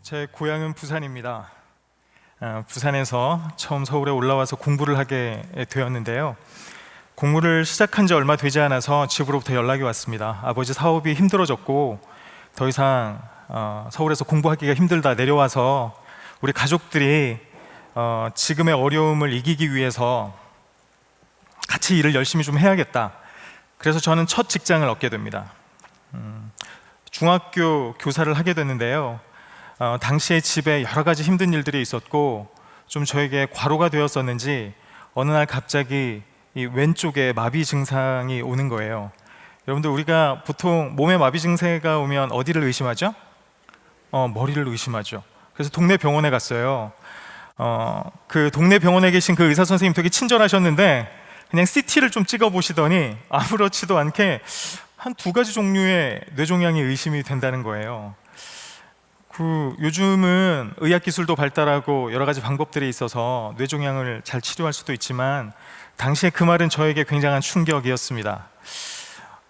제 고향은 부산입니다. 부산에서 처음 서울에 올라와서 공부를 하게 되었는데요. 공부를 시작한 지 얼마 되지 않아서 집으로부터 연락이 왔습니다. 아버지 사업이 힘들어졌고 더 이상 서울에서 공부하기가 힘들다, 내려와서 우리 가족들이 지금의 어려움을 이기기 위해서 같이 일을 열심히 좀 해야겠다. 그래서 저는 첫 직장을 얻게 됩니다. 중학교 교사를 하게 됐는데요. 당시에 집에 여러 가지 힘든 일들이 있었고 좀 저에게 과로가 되었었는지 어느 날 갑자기 이 왼쪽에 마비 증상이 오는 거예요. 여러분들, 우리가 보통 몸에 마비 증세가 오면 어디를 의심하죠? 머리를 의심하죠. 그래서 동네 병원에 갔어요. 그 동네 병원에 계신 그 의사 선생님 되게 친절하셨는데 그냥 CT를 좀 찍어 보시더니 아무렇지도 않게 한 2가지 종류의 뇌종양이 의심이 된다는 거예요. 요즘은 의학 기술도 발달하고 여러 가지 방법들이 있어서 뇌종양을 잘 치료할 수도 있지만 당시에 그 말은 저에게 굉장한 충격이었습니다.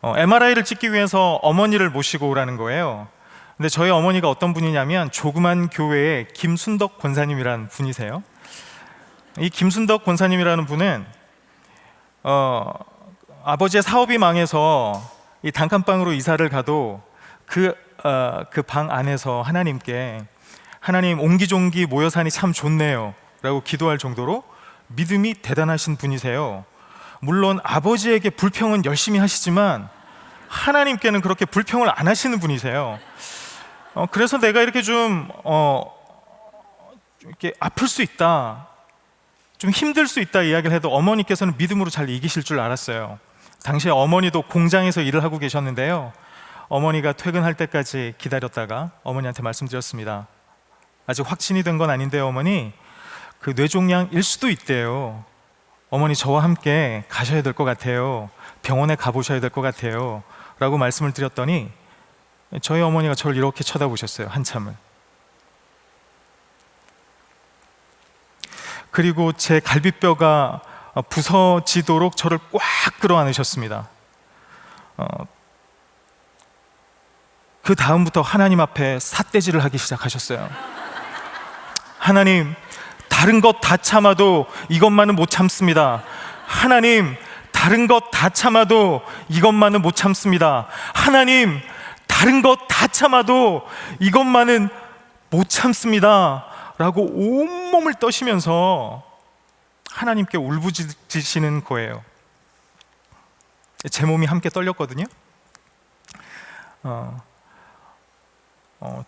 MRI를 찍기 위해서 어머니를 모시고 오라는 거예요. 근데 저희 어머니가 어떤 분이냐면 조그만 교회의 김순덕 권사님이라는 분이세요. 이 김순덕 권사님이라는 분은 아버지의 사업이 망해서 이 단칸방으로 이사를 가도 그 방 안에서 하나님께 하나님, 옹기종기 모여 사니 참 좋네요 라고 기도할 정도로 믿음이 대단하신 분이세요. 물론 아버지에게 불평은 열심히 하시지만 하나님께는 그렇게 불평을 안 하시는 분이세요. 그래서 내가 이렇게 좀 이렇게 아플 수 있다, 좀 힘들 수 있다 이야기를 해도 어머니께서는 믿음으로 잘 이기실 줄 알았어요. 당시에 어머니도 공장에서 일을 하고 계셨는데요. 어머니가 퇴근할 때까지 기다렸다가 어머니한테 말씀드렸습니다. 아직 확진이 된 건 아닌데요, 어머니, 그 뇌종양일 수도 있대요. 어머니, 저와 함께 가셔야 될 것 같아요. 병원에 가보셔야 될 것 같아요 라고 말씀을 드렸더니 저희 어머니가 저를 이렇게 쳐다보셨어요, 한참을. 그리고 제 갈비뼈가 부서지도록 저를 꽉 끌어안으셨습니다. 그 다음부터 하나님 앞에 삿대질을 하기 시작하셨어요. 하나님, 다른 것 다 참아도 이것만은 못 참습니다. 하나님, 다른 것 다 참아도 이것만은 못 참습니다. 하나님, 다른 것 다 참아도 이것만은 못 참습니다 라고 온몸을 떠시면서 하나님께 울부짖으시는 거예요. 제 몸이 함께 떨렸거든요.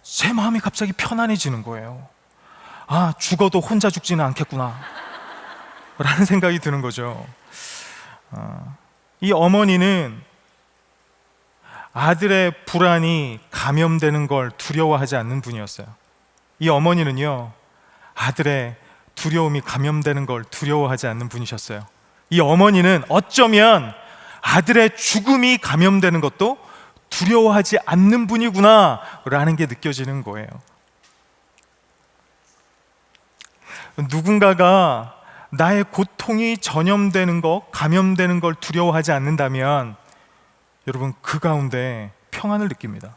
제 마음이 갑자기 편안해지는 거예요. 아, 죽어도 혼자 죽지는 않겠구나 라는 생각이 드는 거죠. 이 어머니는 아들의 불안이 감염되는 걸 두려워하지 않는 분이었어요. 이 어머니는요, 아들의 두려움이 감염되는 걸 두려워하지 않는 분이셨어요. 이 어머니는 어쩌면 아들의 죽음이 감염되는 것도 두려워하지 않는 분이구나 라는 게 느껴지는 거예요. 누군가가 나의 고통이 전염되는 것, 감염되는 걸 두려워하지 않는다면 여러분, 그 가운데 평안을 느낍니다.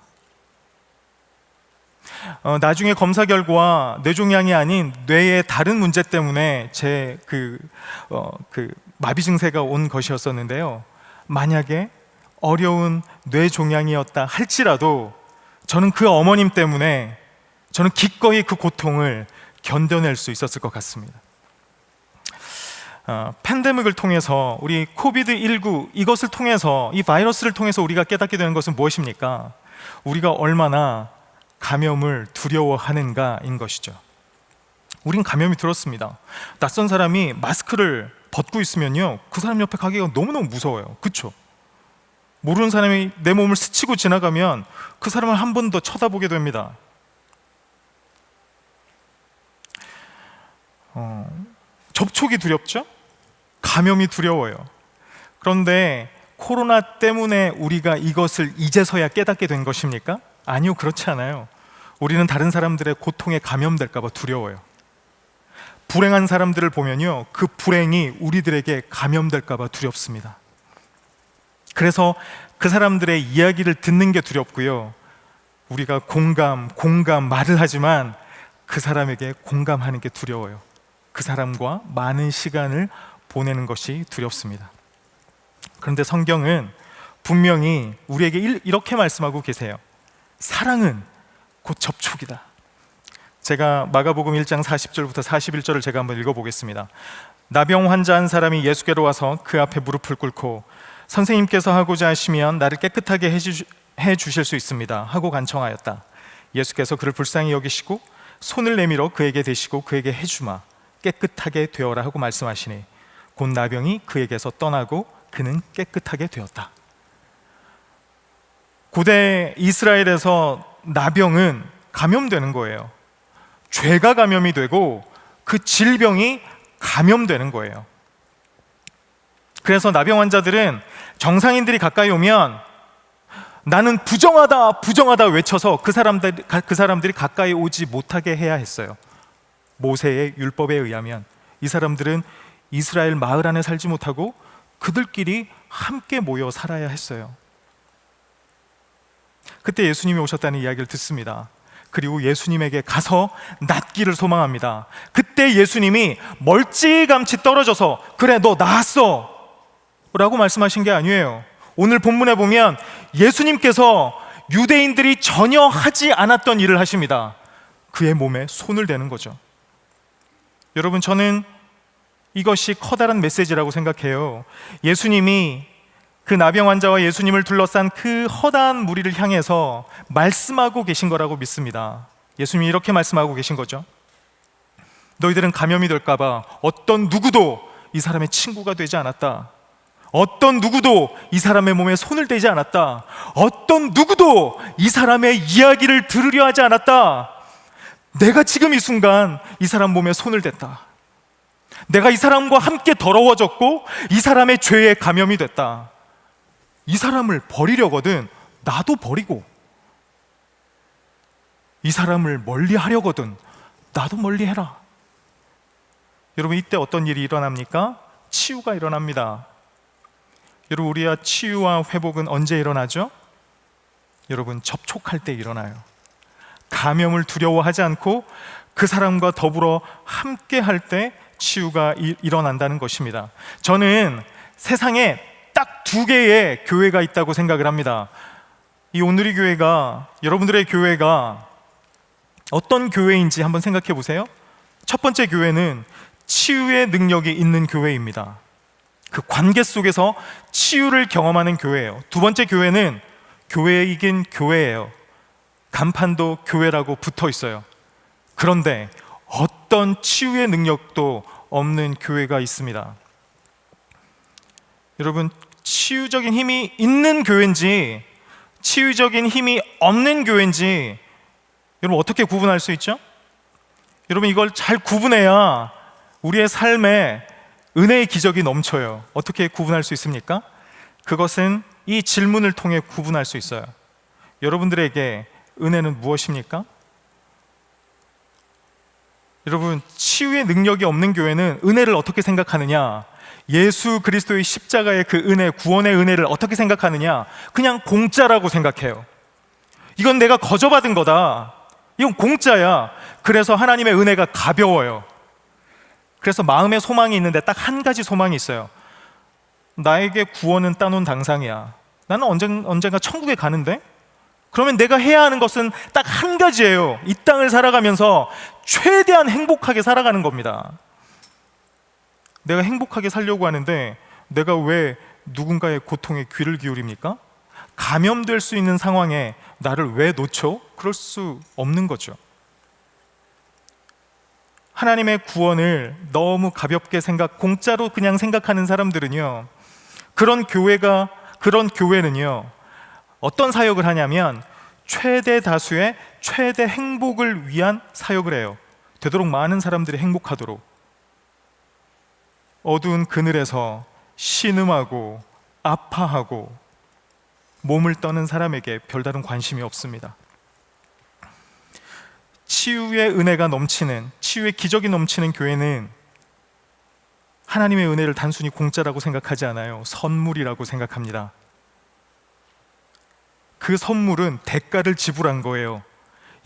나중에 검사 결과 뇌종양이 아닌 뇌의 다른 문제 때문에 제 마비 증세가 온 것이었었는데요. 만약에 어려운 뇌종양이었다 할지라도 저는 그 어머님 때문에 저는 기꺼이 그 고통을 견뎌낼 수 있었을 것 같습니다. 팬데믹을 통해서, 우리 코비드19 이것을 통해서, 이 바이러스를 통해서 우리가 깨닫게 되는 것은 무엇입니까? 우리가 얼마나 감염을 두려워하는가인 것이죠. 우린 감염이 들었습니다. 낯선 사람이 마스크를 벗고 있으면요, 그 사람 옆에 가기가 너무너무 무서워요. 그렇죠? 모르는 사람이 내 몸을 스치고 지나가면 그 사람을 한 번 더 쳐다보게 됩니다. 접촉이 두렵죠? 감염이 두려워요. 그런데 코로나 때문에 우리가 이것을 이제서야 깨닫게 된 것입니까? 아니요, 그렇지 않아요. 우리는 다른 사람들의 고통에 감염될까 봐 두려워요. 불행한 사람들을 보면요, 그 불행이 우리들에게 감염될까 봐 두렵습니다. 그래서 그 사람들의 이야기를 듣는 게 두렵고요, 우리가 공감 말을 하지만 그 사람에게 공감하는 게 두려워요. 그 사람과 많은 시간을 보내는 것이 두렵습니다. 그런데 성경은 분명히 우리에게 이렇게 말씀하고 계세요. 사랑은 곧 접촉이다. 제가 마가복음 1장 40절부터 41절을 제가 한번 읽어보겠습니다. 나병 환자 한 사람이 예수께로 와서 그 앞에 무릎을 꿇고 선생님께서 하고자 하시면 나를 깨끗하게 해주실 수 있습니다 하고 간청하였다. 예수께서 그를 불쌍히 여기시고 손을 내밀어 그에게 대시고 그에게 해주마 깨끗하게 되어라 하고 말씀하시니 곧 나병이 그에게서 떠나고 그는 깨끗하게 되었다. 고대 이스라엘에서 나병은 감염되는 거예요. 죄가 감염이 되고 그 질병이 감염되는 거예요. 그래서 나병 환자들은 정상인들이 가까이 오면 나는 부정하다 외쳐서 그 사람들이 가까이 오지 못하게 해야 했어요. 모세의 율법에 의하면 이 사람들은 이스라엘 마을 안에 살지 못하고 그들끼리 함께 모여 살아야 했어요. 그때 예수님이 오셨다는 이야기를 듣습니다. 그리고 예수님에게 가서 낫기를 소망합니다. 그때 예수님이 멀찌감치 떨어져서 그래 너 나았어 라고 말씀하신 게 아니에요. 오늘 본문에 보면 예수님께서 유대인들이 전혀 하지 않았던 일을 하십니다. 그의 몸에 손을 대는 거죠. 여러분, 저는 이것이 커다란 메시지라고 생각해요. 예수님이 그 나병 환자와 예수님을 둘러싼 그 허다한 무리를 향해서 말씀하고 계신 거라고 믿습니다. 예수님이 이렇게 말씀하고 계신 거죠. 너희들은 감염이 될까봐 어떤 누구도 이 사람의 친구가 되지 않았다. 어떤 누구도 이 사람의 몸에 손을 대지 않았다. 어떤 누구도 이 사람의 이야기를 들으려 하지 않았다. 내가 지금 이 순간 이 사람 몸에 손을 댔다. 내가 이 사람과 함께 더러워졌고 이 사람의 죄에 감염이 됐다. 이 사람을 버리려거든 나도 버리고, 이 사람을 멀리 하려거든 나도 멀리 해라. 여러분, 이때 어떤 일이 일어납니까? 치유가 일어납니다. 여러분, 우리의 치유와 회복은 언제 일어나죠? 여러분, 접촉할 때 일어나요. 감염을 두려워하지 않고 그 사람과 더불어 함께 할 때 치유가 일어난다는 것입니다. 저는 세상에 딱 두 개의 교회가 있다고 생각을 합니다. 이 온누리 교회가, 여러분들의 교회가 어떤 교회인지 한번 생각해 보세요. 첫 번째 교회는 치유의 능력이 있는 교회입니다. 그 관계 속에서 치유를 경험하는 교회예요. 두 번째 교회는 교회이긴 교회예요. 간판도 교회라고 붙어 있어요. 그런데 어떤 치유의 능력도 없는 교회가 있습니다. 여러분, 치유적인 힘이 있는 교회인지 치유적인 힘이 없는 교회인지 여러분 어떻게 구분할 수 있죠? 여러분, 이걸 잘 구분해야 우리의 삶에 은혜의 기적이 넘쳐요. 어떻게 구분할 수 있습니까? 그것은 이 질문을 통해 구분할 수 있어요. 여러분들에게 은혜는 무엇입니까? 여러분, 치유의 능력이 없는 교회는 은혜를 어떻게 생각하느냐? 예수 그리스도의 십자가의 그 은혜, 구원의 은혜를 어떻게 생각하느냐? 그냥 공짜라고 생각해요. 이건 내가 거저받은 거다. 이건 공짜야. 그래서 하나님의 은혜가 가벼워요. 그래서 마음에 소망이 있는데 딱 한 가지 소망이 있어요. 나에게 구원은 따놓은 당상이야. 나는 언젠가 천국에 가는데? 그러면 내가 해야 하는 것은 딱 한 가지예요. 이 땅을 살아가면서 최대한 행복하게 살아가는 겁니다. 내가 행복하게 살려고 하는데 내가 왜 누군가의 고통에 귀를 기울입니까? 감염될 수 있는 상황에 나를 왜 놓쳐? 그럴 수 없는 거죠. 하나님의 구원을 너무 가볍게 공짜로 그냥 생각하는 사람들은요, 그런 교회는요, 어떤 사역을 하냐면 최대 다수의 최대 행복을 위한 사역을 해요. 되도록 많은 사람들이 행복하도록. 어두운 그늘에서 신음하고 아파하고 몸을 떠는 사람에게 별다른 관심이 없습니다. 치유의 은혜가 넘치는, 치유의 기적이 넘치는 교회는 하나님의 은혜를 단순히 공짜라고 생각하지 않아요. 선물이라고 생각합니다. 그 선물은 대가를 지불한 거예요.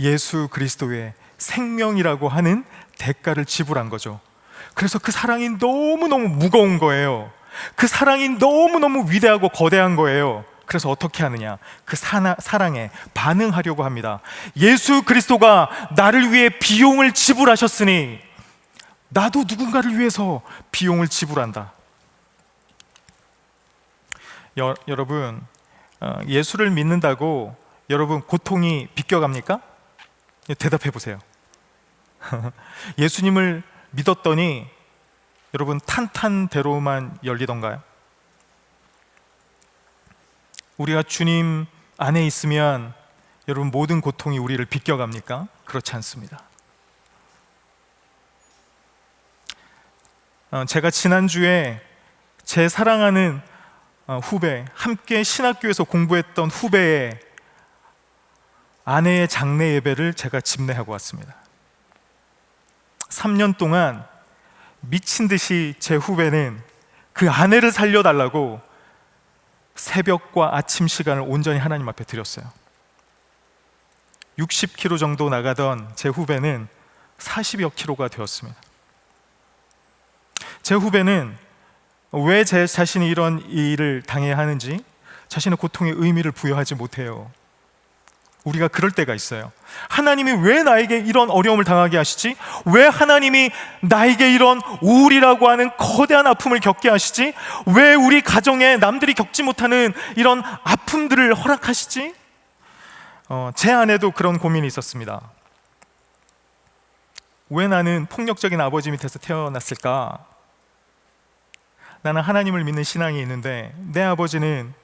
예수 그리스도의 생명이라고 하는 대가를 지불한 거죠. 그래서 그 사랑이 너무너무 무거운 거예요. 그 사랑이 너무너무 위대하고 거대한 거예요. 그래서 어떻게 하느냐? 그 사랑에 반응하려고 합니다. 예수 그리스도가 나를 위해 비용을 지불하셨으니 나도 누군가를 위해서 비용을 지불한다. 여러분, 예수를 믿는다고 여러분 고통이 비껴갑니까? 대답해 보세요. 예수님을 믿었더니 여러분 탄탄대로만 열리던가요? 우리가 주님 안에 있으면 여러분 모든 고통이 우리를 비껴갑니까? 그렇지 않습니다. 제가 지난주에 제 사랑하는 후배, 함께 신학교에서 공부했던 후배의 아내의 장례 예배를 제가 집례하고 왔습니다. 3년 동안 미친 듯이 제 후배는 그 아내를 살려달라고 새벽과 아침 시간을 온전히 하나님 앞에 드렸어요. 60kg 정도 나가던 제 후배는 40여 킬로가 되었습니다. 제 후배는 왜 제 자신이 이런 일을 당해야 하는지 자신의 고통에 의미를 부여하지 못해요. 우리가 그럴 때가 있어요. 하나님이 왜 나에게 이런 어려움을 당하게 하시지? 왜 하나님이 나에게 이런 우울이라고 하는 거대한 아픔을 겪게 하시지? 왜 우리 가정에 남들이 겪지 못하는 이런 아픔들을 허락하시지? 제 아내도 그런 고민이 있었습니다. 왜 나는 폭력적인 아버지 밑에서 태어났을까? 나는 하나님을 믿는 신앙이 있는데 내 아버지는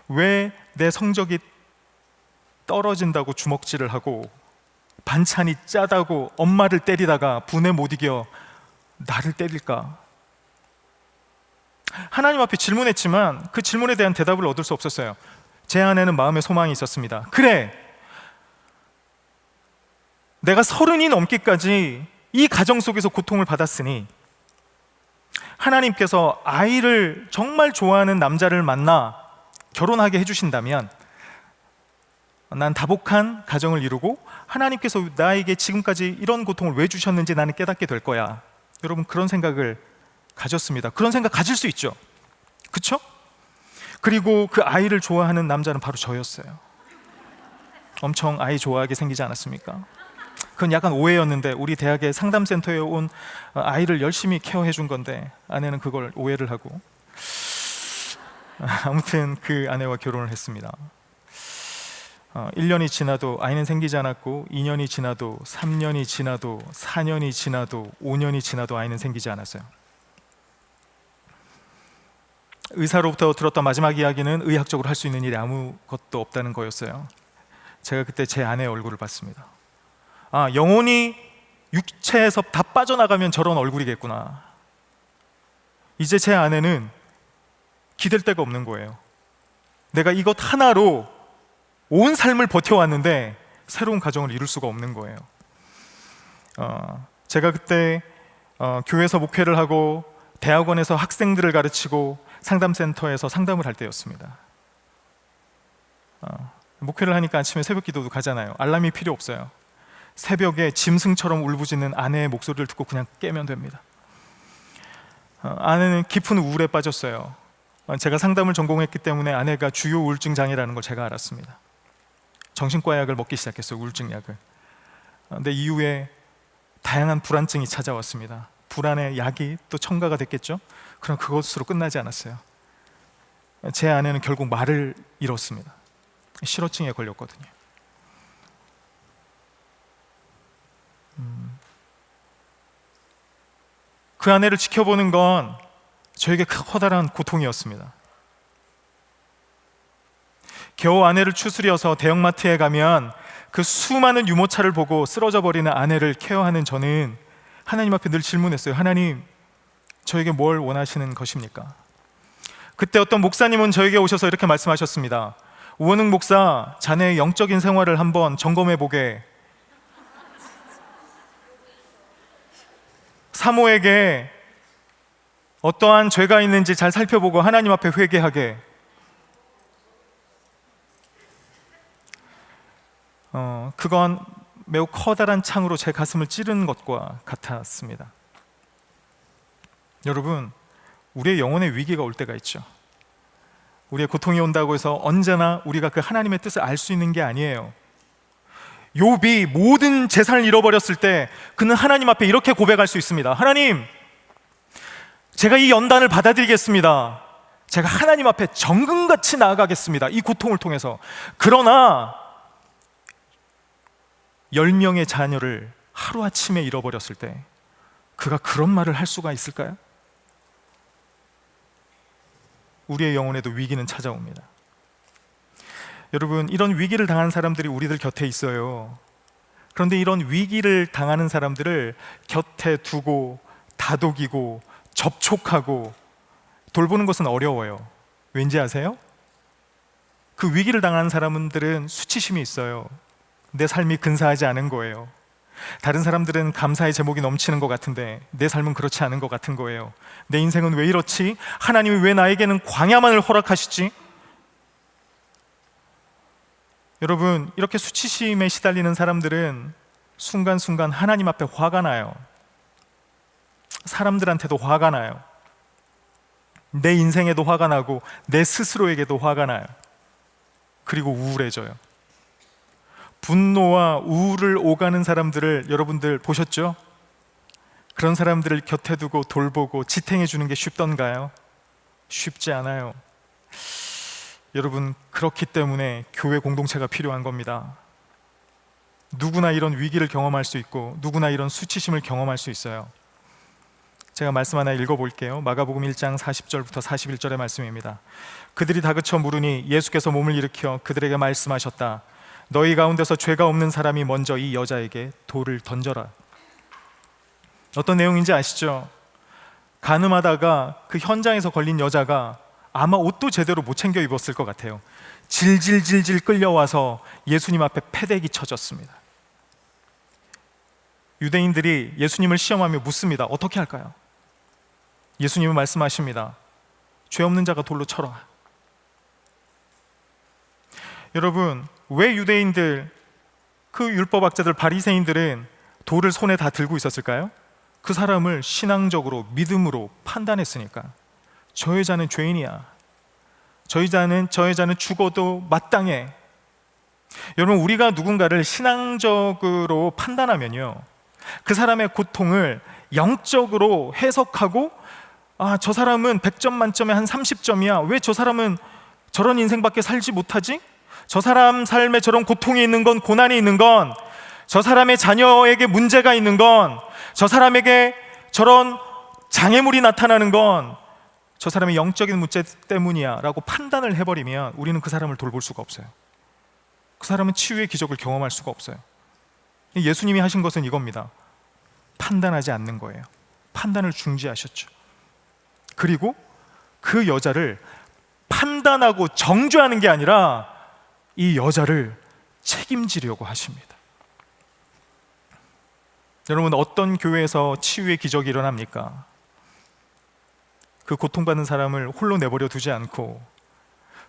왜 내 성적이 떨어진다고 주먹질을 하고 반찬이 짜다고 엄마를 때리다가 분에 못 이겨 나를 때릴까? 하나님 앞에 질문했지만 그 질문에 대한 대답을 얻을 수 없었어요. 제 안에는 마음의 소망이 있었습니다. 그래, 내가 30이 넘기까지 이 가정 속에서 고통을 받았으니 하나님께서 아이를 정말 좋아하는 남자를 만나 결혼하게 해주신다면 난 다복한 가정을 이루고 하나님께서 나에게 지금까지 이런 고통을 왜 주셨는지 나는 깨닫게 될 거야. 여러분, 그런 생각을 가졌습니다. 그런 생각 가질 수 있죠, 그쵸? 그리고 그 아이를 좋아하는 남자는 바로 저였어요. 엄청 아이 좋아하게 생기지 않았습니까? 그건 약간 오해였는데 우리 대학의 상담센터에 온 아이를 열심히 케어해 준 건데 아내는 그걸 오해를 하고 아무튼 그 아내와 결혼을 했습니다. 1년이 지나도 아이는 생기지 않았고 2년이 지나도 3년이 지나도 4년이 지나도 5년이 지나도 아이는 생기지 않았어요. 의사로부터 들었던 마지막 이야기는 의학적으로 할 수 있는 일이 아무것도 없다는 거였어요. 제가 그때 제 아내의 얼굴을 봤습니다. 아, 영혼이 육체에서 다 빠져나가면 저런 얼굴이겠구나. 이제 제 아내는 기댈 데가 없는 거예요. 내가 이것 하나로 온 삶을 버텨왔는데 새로운 가정을 이룰 수가 없는 거예요. 제가 그때 교회에서 목회를 하고 대학원에서 학생들을 가르치고 상담센터에서 상담을 할 때였습니다. 목회를 하니까 아침에 새벽 기도도 가잖아요. 알람이 필요 없어요. 새벽에 짐승처럼 울부짖는 아내의 목소리를 듣고 그냥 깨면 됩니다. 아내는 깊은 우울에 빠졌어요. 제가 상담을 전공했기 때문에 아내가 주요 우울증 장애라는 걸 제가 알았습니다. 정신과 약을 먹기 시작했어요, 우울증 약을. 근데 이후에 다양한 불안증이 찾아왔습니다. 불안의 약이 또 첨가가 됐겠죠? 그럼 그것으로 끝나지 않았어요. 제 아내는 결국 말을 잃었습니다. 실어증에 걸렸거든요. 그 아내를 지켜보는 건 저에게 커다란 고통이었습니다. 겨우 아내를 추스려서 대형마트에 가면 그 수많은 유모차를 보고 쓰러져 버리는 아내를 케어하는 저는 하나님 앞에 늘 질문했어요. 하나님, 저에게 뭘 원하시는 것입니까? 그때 어떤 목사님은 저에게 오셔서 이렇게 말씀하셨습니다. 우원웅 목사, 자네의 영적인 생활을 한번 점검해 보게. 사모에게 어떠한 죄가 있는지 잘 살펴보고 하나님 앞에 회개하게. 그건 매우 커다란 창으로 제 가슴을 찌른 것과 같았습니다. 여러분, 우리의 영혼의 위기가 올 때가 있죠. 우리의 고통이 온다고 해서 언제나 우리가 그 하나님의 뜻을 알 수 있는 게 아니에요. 욥이 모든 재산을 잃어버렸을 때 그는 하나님 앞에 이렇게 고백할 수 있습니다. 하나님, 제가 이 연단을 받아들이겠습니다. 제가 하나님 앞에 정금같이 나아가겠습니다. 이 고통을 통해서. 그러나 10명의 자녀를 하루아침에 잃어버렸을 때 그가 그런 말을 할 수가 있을까요? 우리의 영혼에도 위기는 찾아옵니다. 여러분, 이런 위기를 당한 사람들이 우리들 곁에 있어요. 그런데 이런 위기를 당하는 사람들을 곁에 두고 다독이고 접촉하고 돌보는 것은 어려워요. 왠지 아세요? 그 위기를 당한 사람들은 수치심이 있어요. 내 삶이 근사하지 않은 거예요. 다른 사람들은 감사의 제목이 넘치는 것 같은데 내 삶은 그렇지 않은 것 같은 거예요. 내 인생은 왜 이렇지? 하나님이 왜 나에게는 광야만을 허락하시지? 여러분, 이렇게 수치심에 시달리는 사람들은 순간순간 하나님 앞에 화가 나요. 사람들한테도 화가 나요. 내 인생에도 화가 나고 내 스스로에게도 화가 나요. 그리고 우울해져요. 분노와 우울을 오가는 사람들을 여러분들 보셨죠? 그런 사람들을 곁에 두고 돌보고 지탱해 주는 게 쉽던가요? 쉽지 않아요. 여러분, 그렇기 때문에 교회 공동체가 필요한 겁니다. 누구나 이런 위기를 경험할 수 있고 누구나 이런 수치심을 경험할 수 있어요. 제가 말씀 하나 읽어볼게요. 마가복음 1장 40절부터 41절의 말씀입니다. 그들이 다그쳐 물으니 예수께서 몸을 일으켜 그들에게 말씀하셨다. 너희 가운데서 죄가 없는 사람이 먼저 이 여자에게 돌을 던져라. 어떤 내용인지 아시죠? 간음하다가 그 현장에서 걸린 여자가 아마 옷도 제대로 못 챙겨 입었을 것 같아요. 질질질질 끌려와서 예수님 앞에 패대기 쳐졌습니다. 유대인들이 예수님을 시험하며 묻습니다. 어떻게 할까요? 예수님은 말씀하십니다. 죄 없는 자가 돌로 쳐라. 여러분, 왜 유대인들, 그 율법학자들, 바리새인들은 돌을 손에 다 들고 있었을까요? 그 사람을 신앙적으로, 믿음으로 판단했으니까. 저 여자는 죄인이야. 저 여자는 죽어도 마땅해. 여러분, 우리가 누군가를 신앙적으로 판단하면요, 그 사람의 고통을 영적으로 해석하고, 저 사람은 100점 만점에 한 30점이야. 왜 저 사람은 저런 인생밖에 살지 못하지? 저 사람 삶에 저런 고통이 있는 건, 고난이 있는 건, 저 사람의 자녀에게 문제가 있는 건, 저 사람에게 저런 장애물이 나타나는 건 저 사람의 영적인 문제 때문이야 라고 판단을 해버리면 우리는 그 사람을 돌볼 수가 없어요. 그 사람은 치유의 기적을 경험할 수가 없어요. 예수님이 하신 것은 이겁니다. 판단하지 않는 거예요. 판단을 중지하셨죠. 그리고 그 여자를 판단하고 정죄하는 게 아니라 이 여자를 책임지려고 하십니다. 여러분, 어떤 교회에서 치유의 기적이 일어납니까? 그 고통받는 사람을 홀로 내버려 두지 않고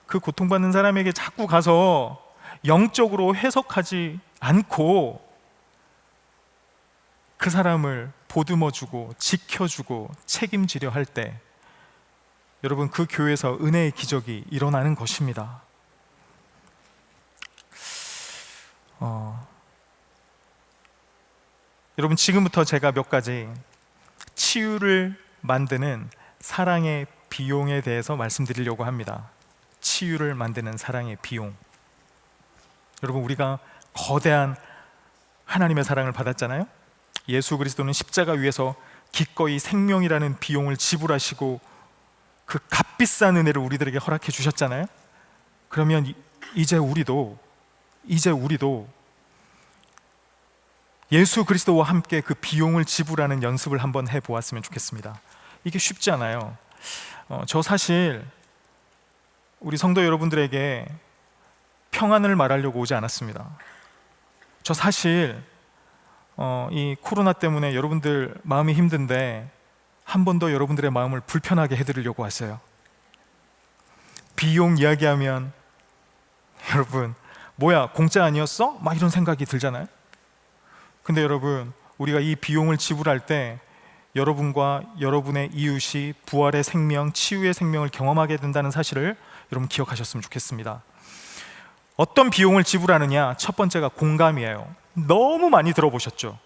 그 고통받는 사람에게 자꾸 가서 영적으로 해석하지 않고 그 사람을 보듬어주고 지켜주고 책임지려 할 때, 여러분, 그 교회에서 은혜의 기적이 일어나는 것입니다. 여러분, 지금부터 제가 몇 가지 치유를 만드는 사랑의 비용에 대해서 말씀드리려고 합니다. 치유를 만드는 사랑의 비용. 여러분, 우리가 거대한 하나님의 사랑을 받았잖아요. 예수 그리스도는 십자가 위에서 기꺼이 생명이라는 비용을 지불하시고 그 값비싼 은혜를 우리들에게 허락해 주셨잖아요. 그러면 이제 우리도 예수 그리스도와 함께 그 비용을 지불하는 연습을 한번 해보았으면 좋겠습니다. 이게 쉽지 않아요. 저 사실 우리 성도 여러분들에게 평안을 말하려고 오지 않았습니다. 저 사실 이 코로나 때문에 여러분들 마음이 힘든데 한 번 더 여러분들의 마음을 불편하게 해드리려고 왔어요. 비용 이야기하면 여러분, 뭐야, 공짜 아니었어? 막 이런 생각이 들잖아요. 근데 여러분, 우리가 이 비용을 지불할 때 여러분과 여러분의 이웃이 부활의 생명, 치유의 생명을 경험하게 된다는 사실을 여러분 기억하셨으면 좋겠습니다. 어떤 비용을 지불하느냐? 첫 번째가 공감이에요. 너무 많이 들어보셨죠?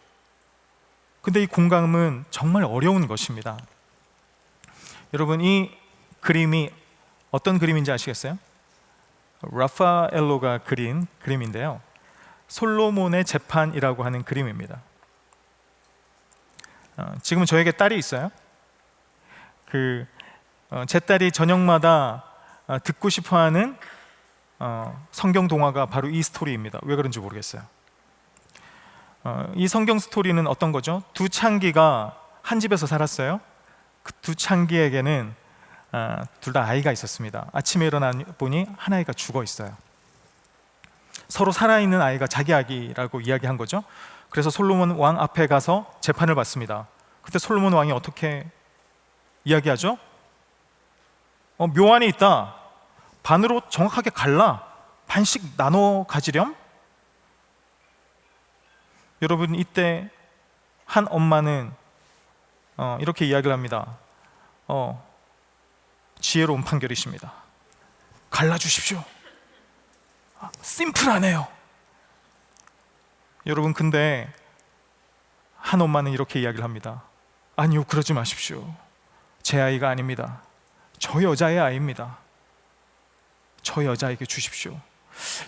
근데 이 공감은 정말 어려운 것입니다. 여러분, 이 그림이 어떤 그림인지 아시겠어요? 라파엘로가 그린 그림인데요, 솔로몬의 재판이라고 하는 그림입니다. 지금 저에게 딸이 있어요. 제 딸이 저녁마다 듣고 싶어하는 성경 동화가 바로 이 스토리입니다. 왜 그런지 모르겠어요. 이 성경 스토리는 어떤 거죠? 두 창기가 한 집에서 살았어요. 그 두 창기에게는 둘 다 아이가 있었습니다. 아침에 일어나 보니 한 아이가 죽어 있어요. 서로 살아있는 아이가 자기 아기라고 이야기한 거죠. 그래서 솔로몬 왕 앞에 가서 재판을 받습니다. 그때 솔로몬 왕이 어떻게 이야기하죠? 묘 안에 있다. 반으로 정확하게 갈라. 반씩 나눠 가지렴? 여러분, 이때 한 엄마는 이렇게 이야기를 합니다. 지혜로운 판결이십니다. 갈라주십시오. 심플하네요. 여러분, 근데 한 엄마는 이렇게 이야기를 합니다. 아니요, 그러지 마십시오. 제 아이가 아닙니다. 저 여자의 아이입니다. 저 여자에게 주십시오.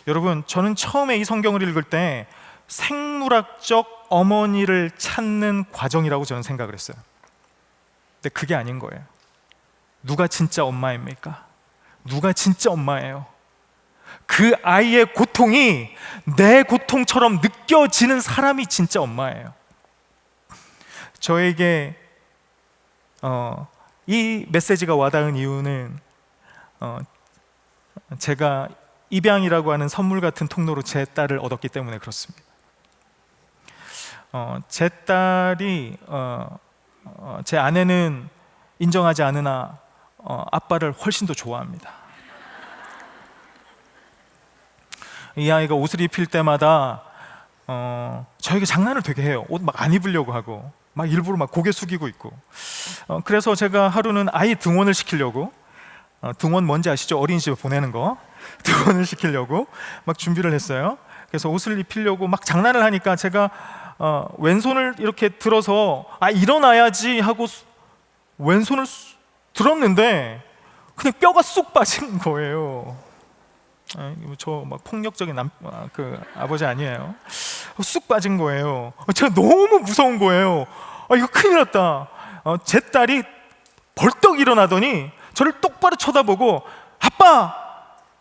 여러분, 저는 처음에 이 성경을 읽을 때 생물학적 어머니를 찾는 과정이라고 저는 생각을 했어요. 근데 그게 아닌 거예요. 누가 진짜 엄마입니까? 누가 진짜 엄마예요? 그 아이의 고통이 내 고통처럼 느껴지는 사람이 진짜 엄마예요. 저에게 이 메시지가 와닿은 이유는 제가 입양이라고 하는 선물 같은 통로로 제 딸을 얻었기 때문에 그렇습니다. 제 딸이 제 아내는 인정하지 않으나 아빠를 훨씬 더 좋아합니다. 이 아이가 옷을 입힐 때마다 저에게 장난을 되게 해요. 옷 막 안 입으려고 하고 막 일부러 막 고개 숙이고 있고. 그래서 제가 하루는 아이 등원을 시키려고, 등원 뭔지 아시죠? 어린이집에 보내는 거. 등원을 시키려고 막 준비를 했어요. 그래서 옷을 입히려고 막 장난을 하니까 제가 왼손을 이렇게 들어서 일어나야지 하고 왼손을 들었는데 그냥 뼈가 쑥 빠진 거예요. 저 막 폭력적인 아버지 아니에요. 쑥 빠진 거예요. 제가 너무 무서운 거예요. 이거 큰일 났다. 제 딸이 벌떡 일어나더니 저를 똑바로 쳐다보고, 아빠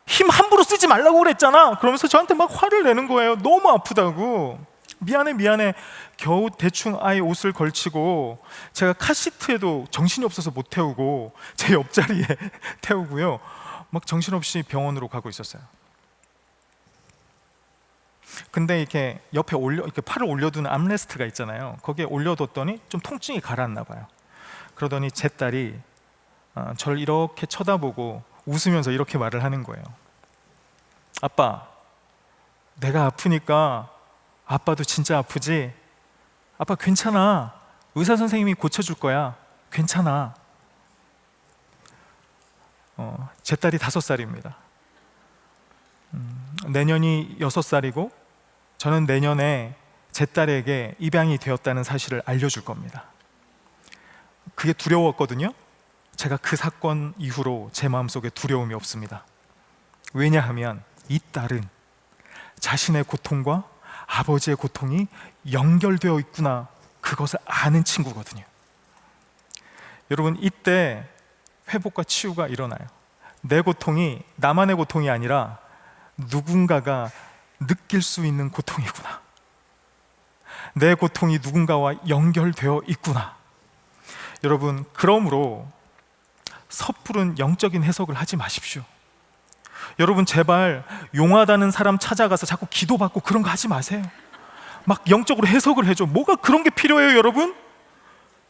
힘 함부로 쓰지 말라고 그랬잖아. 그러면서 저한테 막 화를 내는 거예요. 너무 아프다고. 미안해. 겨우 대충 아이 옷을 걸치고, 제가 카시트에도 정신이 없어서 못 태우고 제 옆자리에 태우고요, 막 정신없이 병원으로 가고 있었어요. 근데 이렇게 옆에 이렇게 팔을 올려두는 암레스트가 있잖아요. 거기에 올려뒀더니 좀 통증이 가라앉나 봐요. 그러더니 제 딸이 저를 이렇게 쳐다보고 웃으면서 이렇게 말을 하는 거예요. 아빠, 내가 아프니까 아빠도 진짜 아프지? 아빠 괜찮아. 의사 선생님이 고쳐줄 거야. 괜찮아. 제 딸이 5살입니다. 내년이 6살이고 저는 내년에 제 딸에게 입양이 되었다는 사실을 알려줄 겁니다. 그게 두려웠거든요. 제가 그 사건 이후로 제 마음속에 두려움이 없습니다. 왜냐하면 이 딸은 자신의 고통과 아버지의 고통이 연결되어 있구나, 그것을 아는 친구거든요. 여러분, 이때 회복과 치유가 일어나요. 내 고통이 나만의 고통이 아니라 누군가가 느낄 수 있는 고통이구나. 내 고통이 누군가와 연결되어 있구나. 여러분, 그러므로 섣부른 영적인 해석을 하지 마십시오. 여러분, 제발 용하다는 사람 찾아가서 자꾸 기도받고 그런 거 하지 마세요. 막 영적으로 해석을 해줘. 뭐가 그런 게 필요해요, 여러분?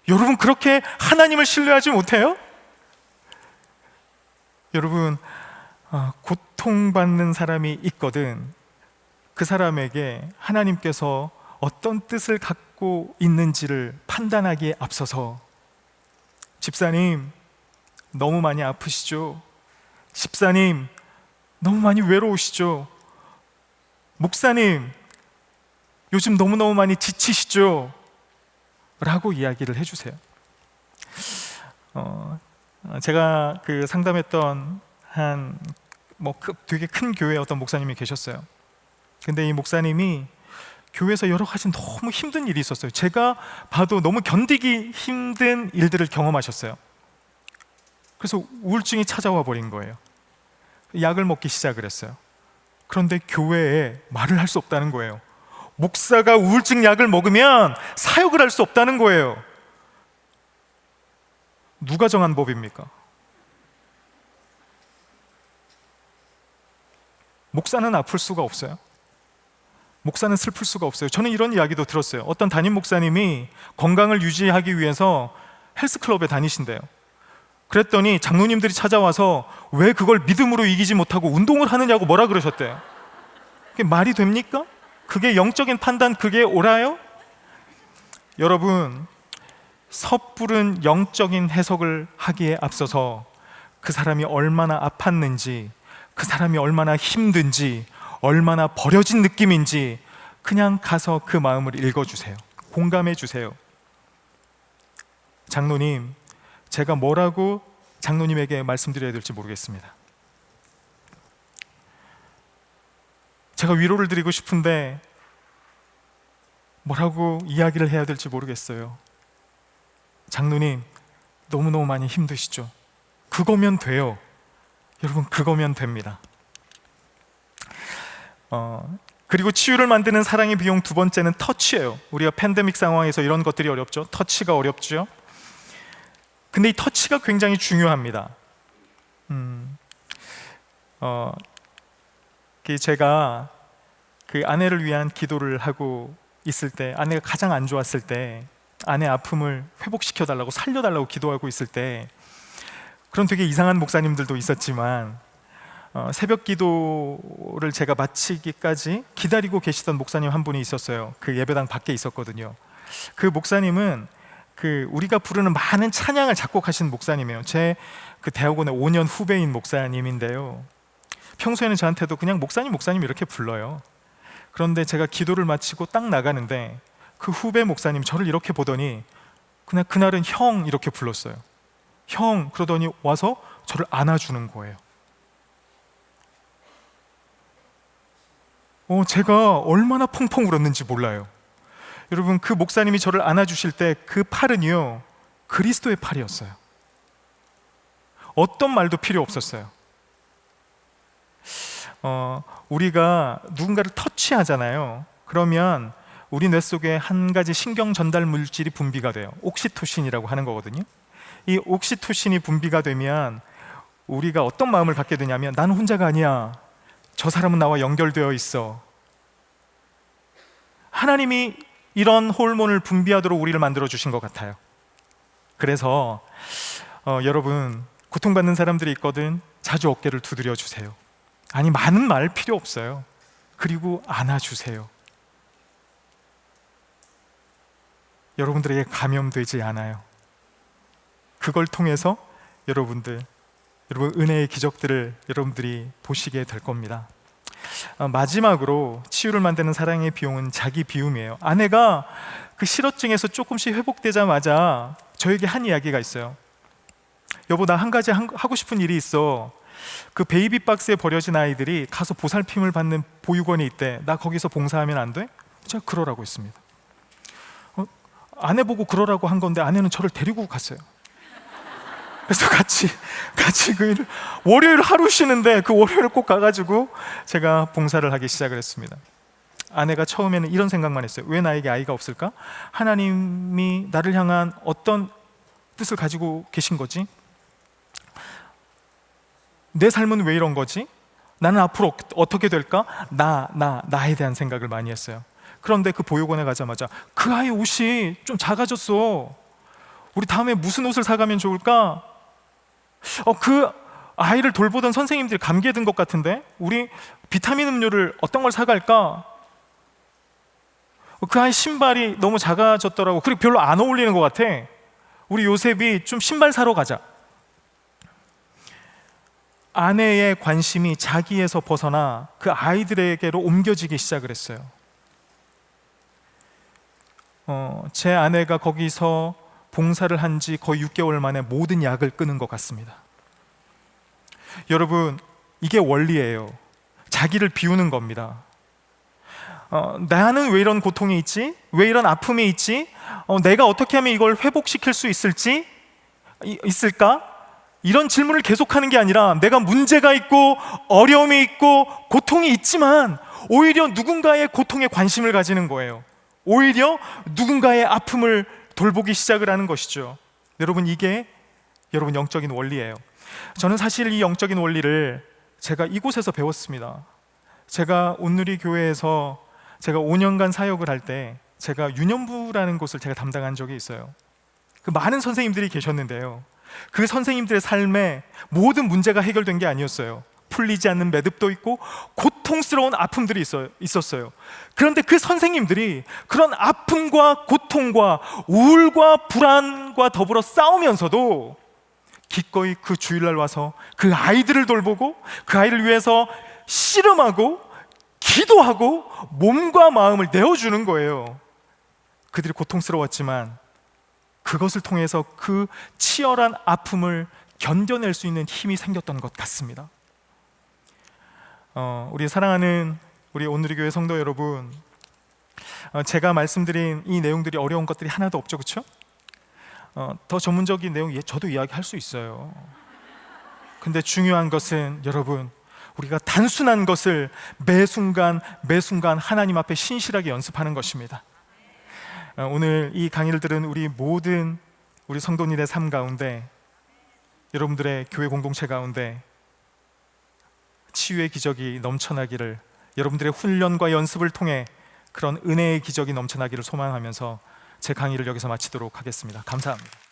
여러분, 그렇게 하나님을 신뢰하지 못해요? 여러분, 고통받는 사람이 있거든 그 사람에게 하나님께서 어떤 뜻을 갖고 있는지를 판단하기에 앞서서, 집사님 너무 많이 아프시죠? 집사님 너무 많이 외로우시죠? 목사님 요즘 너무너무 많이 지치시죠? 라고 이야기를 해주세요. 제가 그 상담했던 되게 큰 교회에 어떤 목사님이 계셨어요. 근데 이 목사님이 교회에서 여러 가지 너무 힘든 일이 있었어요. 제가 봐도 너무 견디기 힘든 일들을 경험하셨어요. 그래서 우울증이 찾아와 버린 거예요. 약을 먹기 시작을 했어요. 그런데 교회에 말을 할 수 없다는 거예요. 목사가 우울증 약을 먹으면 사역을 할 수 없다는 거예요. 누가 정한 법입니까? 목사는 아플 수가 없어요. 목사는 슬플 수가 없어요. 저는 이런 이야기도 들었어요. 어떤 담임 목사님이 건강을 유지하기 위해서 헬스클럽에 다니신대요. 그랬더니 장로님들이 찾아와서 왜 그걸 믿음으로 이기지 못하고 운동을 하느냐고 뭐라 그러셨대요. 그게 말이 됩니까? 그게 영적인 판단, 그게 옳아요? 여러분, 섣부른 영적인 해석을 하기에 앞서서 그 사람이 얼마나 아팠는지, 그 사람이 얼마나 힘든지, 얼마나 버려진 느낌인지 그냥 가서 그 마음을 읽어주세요. 공감해 주세요. 장로님, 제가 뭐라고 장로님에게 말씀드려야 될지 모르겠습니다. 제가 위로를 드리고 싶은데 뭐라고 이야기를 해야 될지 모르겠어요. 장로님, 너무너무 많이 힘드시죠? 그거면 돼요. 여러분, 그거면 됩니다. 그리고 치유를 만드는 사랑의 비용 두 번째는 터치예요. 우리가 팬데믹 상황에서 이런 것들이 어렵죠. 터치가 어렵죠. 근데 이 터치가 굉장히 중요합니다. 제가 그 아내를 위한 기도를 하고 있을 때, 아내가 가장 안 좋았을 때, 아내 아픔을 회복시켜 달라고, 살려 달라고 기도하고 있을 때, 그런 되게 이상한 목사님들도 있었지만 새벽 기도를 제가 마치기까지 기다리고 계시던 목사님 한 분이 있었어요. 그 예배당 밖에 있었거든요. 그 목사님은 우리가 부르는 많은 찬양을 작곡하신 목사님이에요. 제 그 대학원의 5년 후배인 목사님인데요. 평소에는 저한테도 그냥 목사님 이렇게 불러요. 그런데 제가 기도를 마치고 딱 나가는데 그 후배 목사님 저를 이렇게 보더니 그냥 그날은 형 이렇게 불렀어요. 형 그러더니 와서 저를 안아주는 거예요. 제가 얼마나 펑펑 울었는지 몰라요. 여러분, 그 목사님이 저를 안아주실 때 그 팔은요, 그리스도의 팔이었어요. 어떤 말도 필요 없었어요. 우리가 누군가를 터치하잖아요. 그러면 우리 뇌 속에 한 가지 신경 전달 물질이 분비가 돼요. 옥시토신이라고 하는 거거든요. 이 옥시토신이 분비가 되면 우리가 어떤 마음을 갖게 되냐면, 나는 혼자가 아니야. 저 사람은 나와 연결되어 있어. 하나님이 이런 호르몬을 분비하도록 우리를 만들어 주신 것 같아요. 그래서 여러분, 고통받는 사람들이 있거든, 자주 어깨를 두드려 주세요. 아니, 많은 말 필요 없어요. 그리고 안아주세요. 여러분들에게 감염되지 않아요. 그걸 통해서 여러분 은혜의 기적들을 여러분들이 보시게 될 겁니다. 마지막으로 치유를 만드는 사랑의 비용은 자기 비움이에요. 아내가 그 실어증에서 조금씩 회복되자마자 저에게 한 이야기가 있어요. 여보, 나 한 가지 하고 싶은 일이 있어. 그 베이비 박스에 버려진 아이들이 가서 보살핌을 받는 보육원이 있대. 나 거기서 봉사하면 안 돼? 제가 그러라고 했습니다. 아내 보고 그러라고 한 건데 아내는 저를 데리고 갔어요. 그래서 같이 그 일을, 월요일 하루 쉬는데 그 월요일 꼭 가가지고 제가 봉사를 하기 시작을 했습니다. 아내가 처음에는 이런 생각만 했어요. 왜 나에게 아이가 없을까? 하나님이 나를 향한 어떤 뜻을 가지고 계신 거지? 내 삶은 왜 이런 거지? 나는 앞으로 어떻게 될까? 나에 대한 생각을 많이 했어요. 그런데 그 보육원에 가자마자 그 아이 옷이 좀 작아졌어. 우리 다음에 무슨 옷을 사가면 좋을까? 그 아이를 돌보던 선생님들이 감기에 든 것 같은데 우리 비타민 음료를 어떤 걸 사갈까? 그 아이 신발이 너무 작아졌더라고. 그리고 별로 안 어울리는 것 같아. 우리 요셉이 좀 신발 사러 가자. 아내의 관심이 자기에서 벗어나 그 아이들에게로 옮겨지기 시작을 했어요. 제 아내가 거기서 봉사를 한 지 거의 6개월 만에 모든 약을 끊은 것 같습니다. 여러분, 이게 원리예요. 자기를 비우는 겁니다. 나는 왜 이런 고통이 있지? 왜 이런 아픔이 있지? 내가 어떻게 하면 이걸 회복시킬 수 있을까? 이런 질문을 계속하는 게 아니라 내가 문제가 있고 어려움이 있고 고통이 있지만 오히려 누군가의 고통에 관심을 가지는 거예요. 오히려 누군가의 아픔을 돌보기 시작을 하는 것이죠. 여러분, 이게 여러분 영적인 원리예요. 저는 사실 이 영적인 원리를 제가 이곳에서 배웠습니다. 제가 온누리 교회에서 제가 5년간 사역을 할 때 제가 유년부라는 곳을 제가 담당한 적이 있어요. 그 많은 선생님들이 계셨는데요, 그 선생님들의 삶에 모든 문제가 해결된 게 아니었어요. 풀리지 않는 매듭도 있고 고통스러운 아픔들이 있었어요. 그런데 그 선생님들이 그런 아픔과 고통과 우울과 불안과 더불어 싸우면서도 기꺼이 그 주일날 와서 그 아이들을 돌보고 그 아이를 위해서 씨름하고 기도하고 몸과 마음을 내어주는 거예요. 그들이 고통스러웠지만 그것을 통해서 그 치열한 아픔을 견뎌낼 수 있는 힘이 생겼던 것 같습니다. 우리 사랑하는 우리 온누리 교회 성도 여러분, 제가 말씀드린 이 내용들이 어려운 것들이 하나도 없죠, 그렇죠? 더 전문적인 내용 저도 이야기할 수 있어요. 근데 중요한 것은 여러분, 우리가 단순한 것을 매 순간 하나님 앞에 신실하게 연습하는 것입니다. 오늘 이 강의를 들은 우리 모든 우리 성도님의 삶 가운데, 여러분들의 교회 공동체 가운데 치유의 기적이 넘쳐나기를, 여러분들의 훈련과 연습을 통해 그런 은혜의 기적이 넘쳐나기를 소망하면서 제 강의를 여기서 마치도록 하겠습니다. 감사합니다.